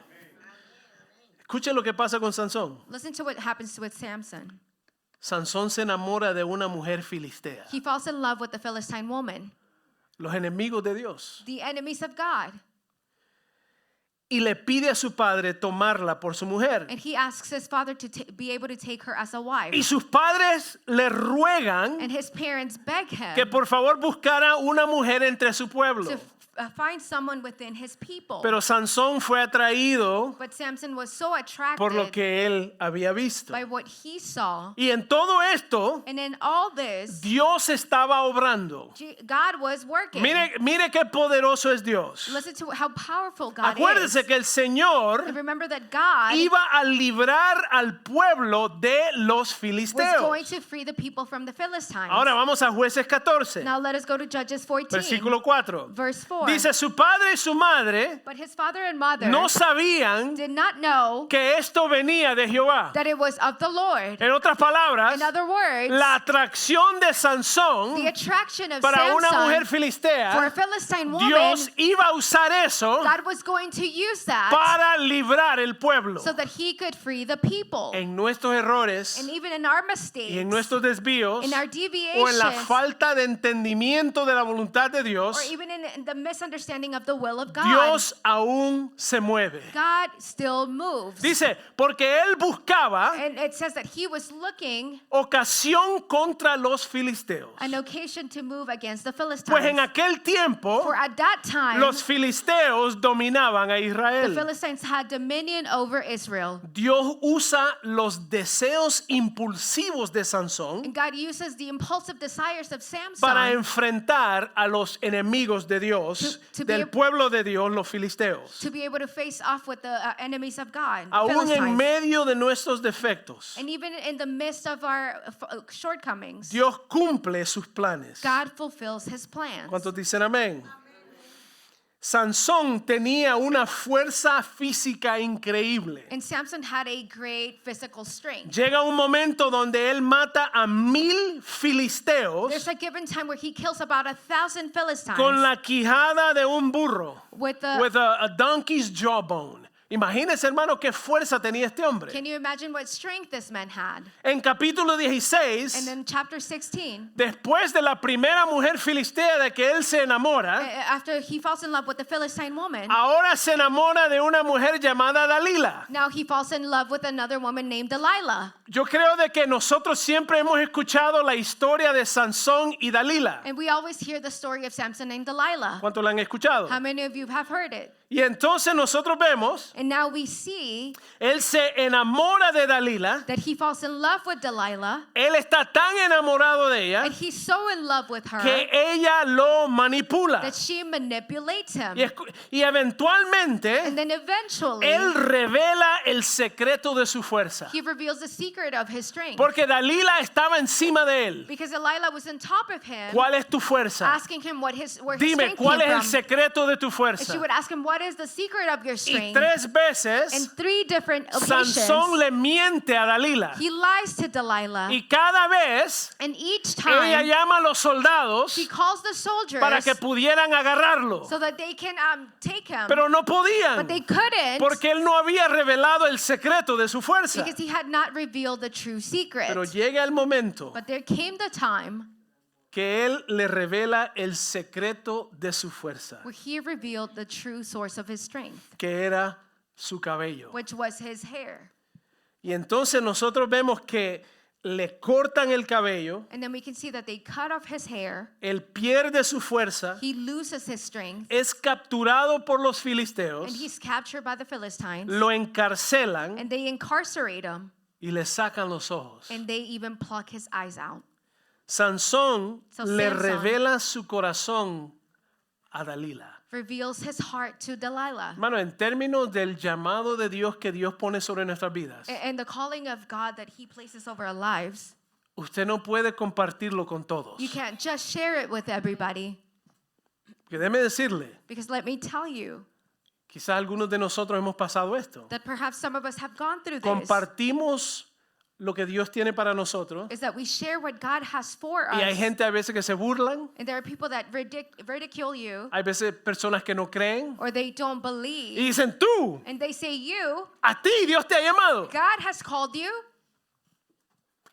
Escuchen lo que pasa con Sansón. Listen to what happens with Samson. Sansón se enamora de una mujer filistea. He falls in love with the Philistine woman, Los enemigos de Dios. the enemies of God. Y le pide a su padre tomarla por su mujer. And he asks his father to be able to take her as a wife. Y sus padres le ruegan And his parents beg him que por favor buscara una mujer entre su pueblo. to find someone within his people. Pero Sansón fue atraído But Samson was so attracted por lo que él había visto. by what he saw. Y en todo esto, And in all this, Dios estaba obrando. God was working. Mire qué poderoso es Dios. Listen to how powerful God Acuérdese is. que el Señor And remember that God iba a librar al pueblo de los was going filisteos. to free the people from the Philistines. Ahora vamos a Jueces 14, Now let us go to Judges 14, versículo 4. verse 4. Dice, su padre y su madre But his father and mother no sabían did not know que esto venía de Jehová. that it was of the Lord. En otras palabras, In other words, la atracción de the Sansón attraction of para una mujer Samson for a filistea, Philistine woman, Dios iba a usar eso God was going to use that para librar el pueblo. so that he could free the people. En nuestros errores And even in our y mistakes, en nuestros desvíos in our o en la deviations, falta de entendimiento de la voluntad de or Dios, even in the misunderstanding of the will of God, Dios aún se mueve. God still moves. Dice, porque él buscaba And it says that he was looking ocasión contra los filisteos. an occasion to move against the Philistines. Pues en aquel tiempo, For at that time, los filisteos dominaban a the Israel. Philistines had dominion over Israel. Dios usa los deseos impulsivos de Sansón And God uses the impulsive desires of Samson para enfrentar a los enemigos de Dios, To be del pueblo de Dios, los filisteos. to be able to face off with the enemies of God, the Aún en Philistines. medio de nuestros defectos, And even in the midst of our shortcomings, Dios cumple sus planes. God fulfills his plans. ¿Cuántos dicen amén? Sansón tenía una fuerza física increíble. And Samson had a great physical strength. Llega un momento donde él mata a 1000 filisteos There's a given time where he kills about 1,000 Philistines con la quijada de un burro, with a donkey's jawbone. Imagínense, hermano, qué fuerza tenía este hombre. Can you imagine what strength this man had? En capítulo And 16, in chapter 16, después de la primera mujer filistea de que él se enamora, after he falls in love with the Philistine woman, ahora se enamora de una mujer llamada Dalila. now he falls in love with another woman named Delilah. Yo creo de que nosotros siempre hemos escuchado la historia de Sansón y Dalila. And we always hear the story of Samson and Delilah. ¿Cuántos la han escuchado? How many of you have heard it? Y entonces nosotros vemos, And now we see él se enamora de Dalila, that he falls in love with Delilah, él está tan enamorado de ella and he's so in love with her que ella lo manipula. that she manipulates him. Y eventualmente, And then eventually, él revela el secreto de su fuerza. he reveals the secret of his strength. Porque Dalila estaba encima de él. Because Delilah was on top of him, ¿Cuál es tu fuerza? asking him where his Dime, strength ¿cuál came es el from. secreto de tu And fuerza? she would ask him, what is the secret of your Y strength? 3 veces, In 3 different occasions, Sansón le miente a Dalila. he lies to Delilah. Y cada vez, And each ella time, llama a los soldados she calls the soldiers para que pudieran agarrarlo. so that they can take him. Pero no But podían. they couldn't Porque él no había revelado el secreto de su fuerza. because he had not revealed the true secret. Pero llega el momento But there came the time que él le revela el secreto de su fuerza, where he revealed the true source of his strength, que era su cabello. which was his hair. Y entonces nosotros vemos que le cortan el cabello, And then we can see that they cut off his hair. él pierde su fuerza, He loses his strength. es capturado por los And filisteos, he's captured by the Philistines. lo encarcelan And they incarcerate him. y le sacan los ojos. And they even pluck his eyes out. Sansón So le Samson revela su corazón a Dalila. reveals his heart to Delilah. Hermano, en términos del llamado de Dios que Dios pone sobre nuestras vidas, And the calling of God that he places over our lives, usted no puede compartirlo con todos. you can't just share it with everybody. Que déjeme decirle, Because let me tell you quizás algunos de nosotros hemos pasado esto. that perhaps some of us have gone through this. Compartimos lo que Dios tiene para nosotros Is that we share what God has for y hay us. gente a veces que se burlan, And there are people that ridicule you, hay veces personas que no creen or they don't y believe. dicen, tú, And they say, you, a ti Dios te ha llamado. God has called you.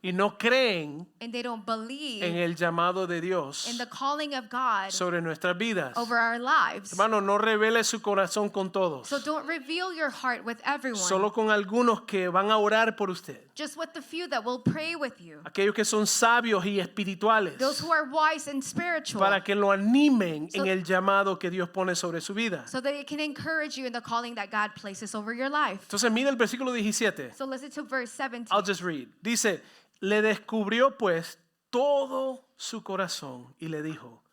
Y no creen And they don't believe en el llamado de Dios in the calling of God sobre nuestras vidas. over our lives. Hermano, no revele su corazón con todos, So don't reveal your heart with everyone. solo con algunos que van a orar por usted. Just with the few that will pray with you. Aquellos que son sabios y espirituales, Those who are wise and spiritual. para que lo animen So- en el llamado que Dios pone sobre su vida. So that it can encourage you in the calling that God places over your life. Entonces mira el versículo 17. So listen to verse 17. I'll just read. Dice, le descubrió pues todo su corazón y le dijo,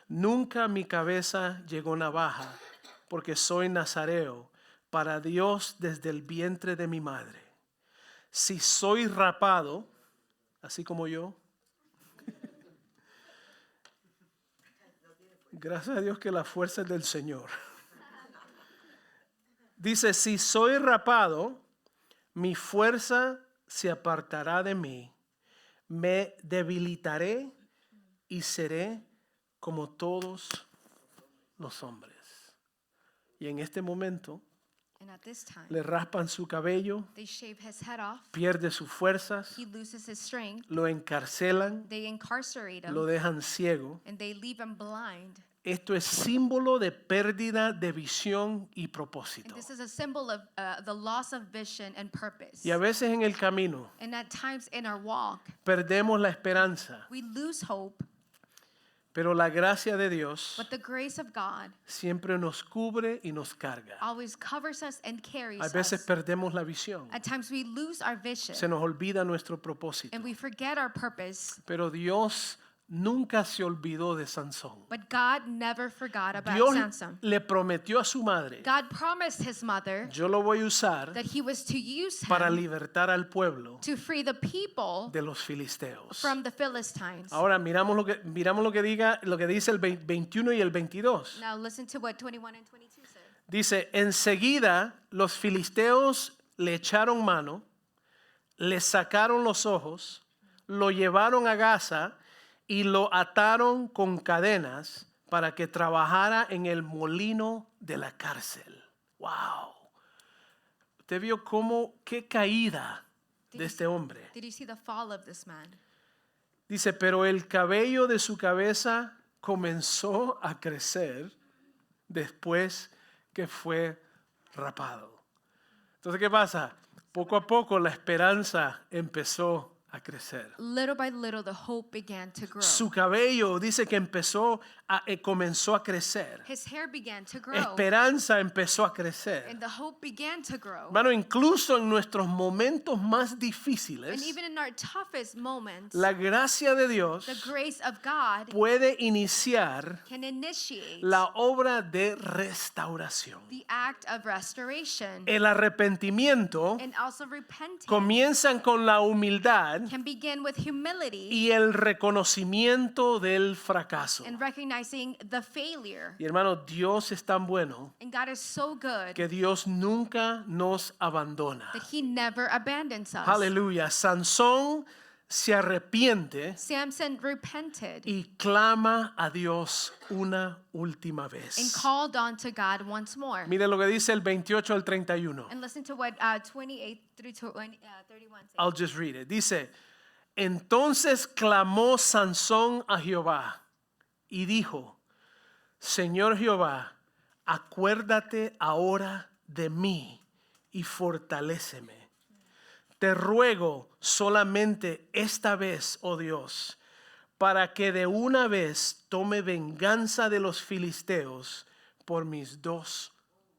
nunca mi cabeza llegó navaja, porque soy nazareo para Dios desde el vientre de mi madre. Si soy rapado, así como yo, gracias a Dios que la fuerza es del Señor. Dice, si soy rapado, mi fuerza se apartará de mí, me debilitaré y seré como todos los hombres. Y en este momento And at this time, le raspan su cabello, they shave his head off. pierde sus fuerzas, He loses his strength. lo encarcelan, They incarcerate lo him. dejan ciego. And they leave him blind. Esto es símbolo de pérdida de visión y And propósito. this is a symbol of the loss of vision and purpose. Y a veces en el camino And at times in our walk, perdemos la esperanza, we lose hope. pero la gracia de Dios But the grace of God siempre nos cubre y nos carga. always covers us and carries A veces us. perdemos la visión, At times we lose our vision. se nos olvida nuestro propósito, And we forget our purpose. pero Dios nunca se olvidó de Sansón. But God never forgot about Dios Samson. le prometió a su madre, God promised his mother yo lo voy a usar that he was to use para him libertar al pueblo to free the people de los filisteos. from the Philistines. Ahora miramos lo que dice el 21 y el 22. Now listen to what 21 and 22 said. Dice, enseguida los filisteos le echaron mano, le sacaron los ojos, lo llevaron a Gaza y lo ataron con cadenas para que trabajara en el molino de la cárcel. Wow. Usted vio qué caída de este hombre. Did you see the fall of this man? Dice, pero el cabello de su cabeza comenzó a crecer después que fue rapado. Entonces, ¿qué pasa? Poco a poco la esperanza empezó a crecer. Little by little, the hope began to grow. Su cabello dice que comenzó a crecer. His hair began to grow. Esperanza empezó a crecer. And the hope began to grow. Hermano, incluso en nuestros momentos más And difíciles, even in our toughest moments, la gracia de Dios the grace of God puede iniciar can initiate la obra de restauración. the act of restoration. El arrepentimiento And also repenting comienzan con la humildad can begin with humility y el reconocimiento del fracaso. and recognizing the failure. Y hermano, Dios es tan bueno And God is so good que Dios nunca nos abandona. that He never abandons us. Aleluya. Sansón se arrepiente Samson repented y clama a Dios una última and vez. called on to God once more. Mire lo que dice el 28 al 31. And listen to what 28 through 31 says. I'll just read it. Dice, entonces clamó Sansón a Jehová y dijo, Señor Jehová, acuérdate ahora de mí y fortaléceme. te ruego solamente esta vez, oh Dios, para que de una vez tome venganza de los filisteos por mis 2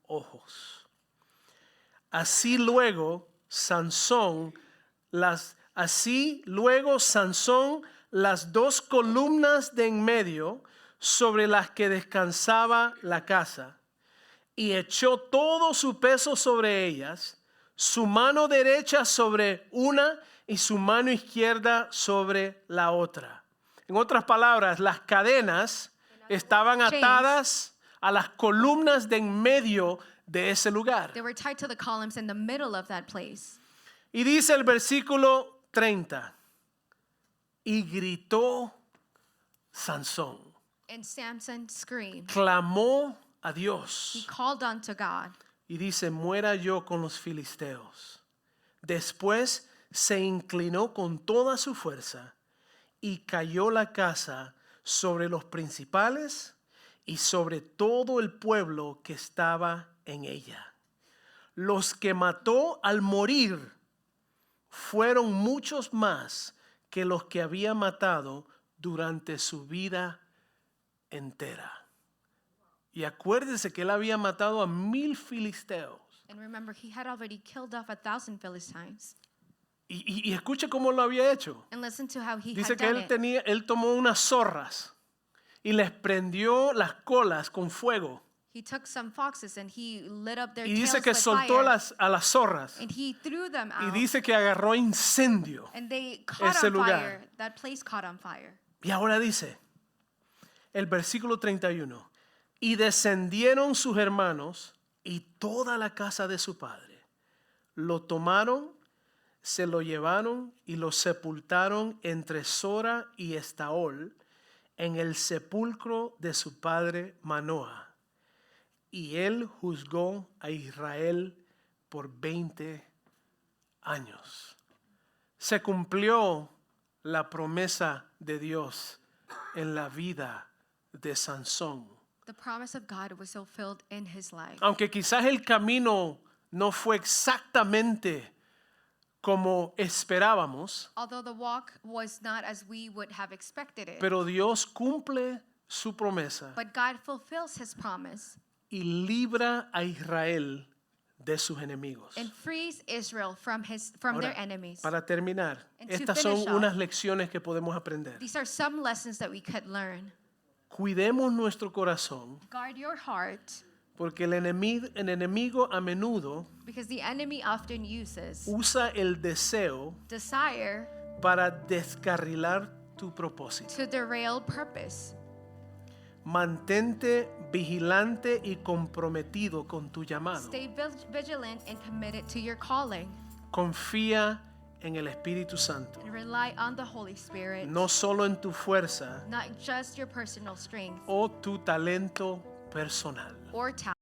ojos. Así luego Sansón las 2 columnas de en medio sobre las que descansaba la casa, y echó todo su peso sobre ellas, su mano derecha sobre una y su mano izquierda sobre la otra. En otras palabras, las cadenas estaban atadas a las columnas de en medio de ese lugar. They were tied to the columns in the middle of that place. Y dice el versículo 30, y gritó Sansón, And Samson screamed. clamó a He Dios called unto God. y dice, muera yo con los filisteos. Después se inclinó con toda su fuerza y cayó la casa sobre los principales y sobre todo el pueblo que estaba en ella. Los que mató al morir fueron muchos más que los que había matado durante su vida entera. Y acuérdese que él había matado a 1000 filisteos. And remember, he had already killed off 1,000 Philistines. Y escuche cómo lo había hecho. And listen to how he Dice had que done it. él tomó unas zorras y les prendió las colas con fuego. He took some foxes and he lit up their Y tails dice que with soltó fire. a las zorras. And he threw them Y out. dice que agarró incendio. And they caught ese on lugar. fire. That place caught on fire. Y ahora dice el versículo 31. Y descendieron sus hermanos y toda la casa de su padre. Lo tomaron, se lo llevaron y lo sepultaron entre Sora y Estaol en el sepulcro de su padre Manoah. Y él juzgó a Israel por 20 años. Se cumplió la promesa de Dios en la vida de Sansón. The promise of God was fulfilled in his life. Aunque quizás el camino no fue exactamente como esperábamos, Although the walk was not as we would have expected it. pero Dios cumple su promesa But God fulfills his promise y libra a Israel de sus enemigos. and frees Israel from Ahora, their enemies. para terminar, And to estas son finish off, unas lecciones que podemos aprender. These are some lessons that we could learn. Cuidemos nuestro corazón Guard your heart porque el enemigo a menudo because the enemy often uses usa el deseo desire para descarrilar tu propósito. to derail purpose. Mantente vigilante y comprometido con tu llamado. Stay vigilant and committed to your calling Confía en el Espíritu Santo, and rely on the Holy Spirit, no solo en tu fuerza not just your personal strength o tu talento personal. or talent.